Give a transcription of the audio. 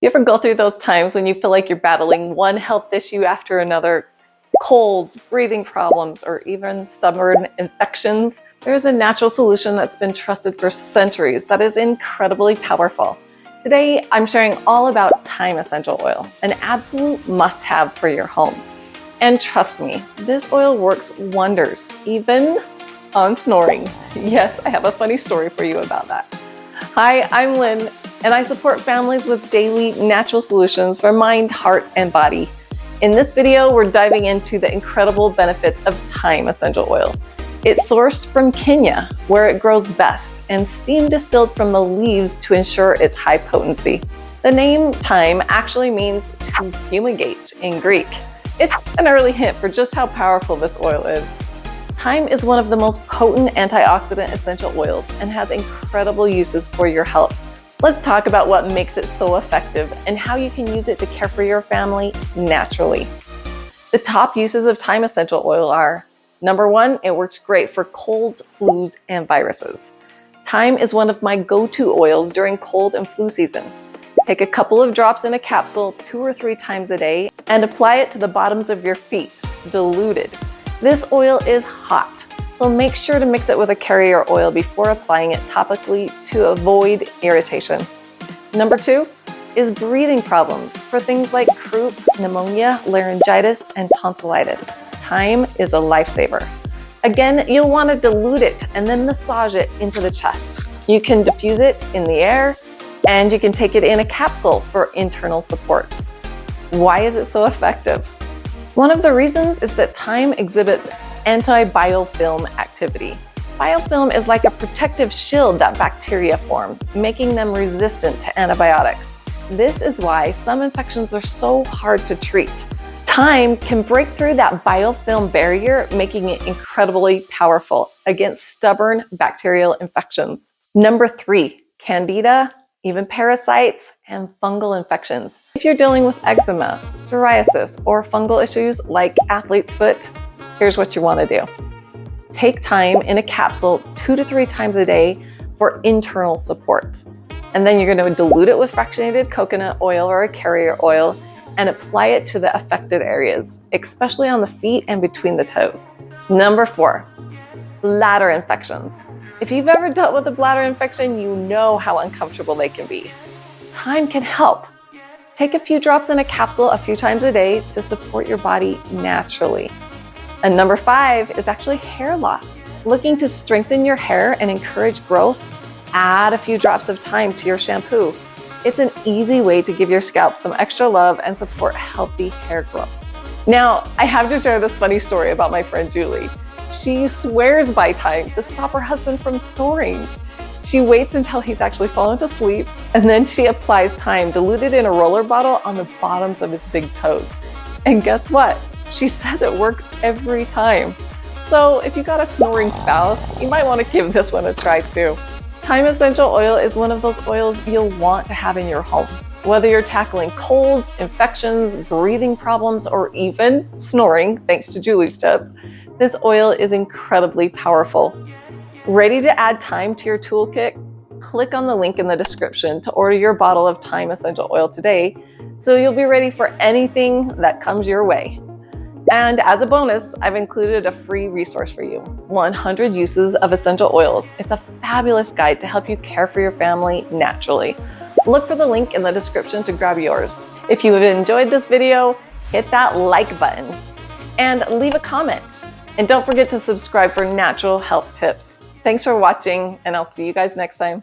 You ever go through those times when you feel like you're battling one health issue after another? Colds, breathing problems, or even stubborn infections? There's a natural solution that's been trusted for centuries that is incredibly powerful. Today, I'm sharing all about Thyme Essential Oil, an absolute must-have for your home. And trust me, this oil works wonders, even on snoring. Yes, I have a funny story for you about that. Hi, I'm Lynn, and I support families with daily natural solutions for mind, heart, and body. In this video, we're diving into the incredible benefits of Thyme Essential Oil. It's sourced from Kenya, where it grows best, and steam distilled from the leaves to ensure its high potency. The name thyme actually means to fumigate in Greek. It's an early hint for just how powerful this oil is. Thyme is one of the most potent antioxidant essential oils and has incredible uses for your health. Let's talk about what makes it so effective and how you can use it to care for your family naturally. The top uses of Thyme Essential Oil are: number one, it works great for colds, flus, and viruses. Thyme is one of my go-to oils during cold and flu season. Take a couple of drops in a capsule 2 or 3 times a day and apply it to the bottoms of your feet, diluted. This oil is hot, so make sure to mix it with a carrier oil before applying it topically to avoid irritation. Number 2 is breathing problems for things like croup, pneumonia, laryngitis, and tonsillitis. Thyme is a lifesaver. Again, you'll want to dilute it and then massage it into the chest. You can diffuse it in the air, and you can take it in a capsule for internal support. Why is it so effective? One of the reasons is that thyme exhibits anti-biofilm activity. Biofilm is like a protective shield that bacteria form, making them resistant to antibiotics. This is why some infections are so hard to treat. Thyme can break through that biofilm barrier, making it incredibly powerful against stubborn bacterial infections. Number 3, Candida, even parasites, and fungal infections. If you're dealing with eczema, psoriasis, or fungal issues like athlete's foot, here's what you want to do. Take thyme in a capsule 2 to 3 times a day for internal support. And then you're going to dilute it with fractionated coconut oil or a carrier oil and apply it to the affected areas, especially on the feet and between the toes. Number 4, bladder infections. If you've ever dealt with a bladder infection, you know how uncomfortable they can be. Thyme can help. Take a few drops in a capsule a few times a day to support your body naturally. And number 5 is actually hair loss. Looking to strengthen your hair and encourage growth? Add a few drops of thyme to your shampoo. It's an easy way to give your scalp some extra love and support healthy hair growth. Now, I have to share this funny story about my friend Julie. She swears by thyme to stop her husband from snoring. She waits until he's actually fallen to sleep, and then she applies thyme diluted in a roller bottle on the bottoms of his big toes. And guess what? She says it works every time. So if you got a snoring spouse, you might want to give this one a try too. Thyme Essential Oil is one of those oils you'll want to have in your home. Whether you're tackling colds, infections, breathing problems, or even snoring, thanks to Julie's tip, this oil is incredibly powerful. Ready to add thyme to your toolkit? Click on the link in the description to order your bottle of Thyme Essential Oil today, so you'll be ready for anything that comes your way. And as a bonus, I've included a free resource for you, 100 Uses of Essential Oils. It's a fabulous guide to help you care for your family naturally. Look for the link in the description to grab yours. If you have enjoyed this video, hit that like button and leave a comment. And don't forget to subscribe for natural health tips. Thanks for watching, and I'll see you guys next time.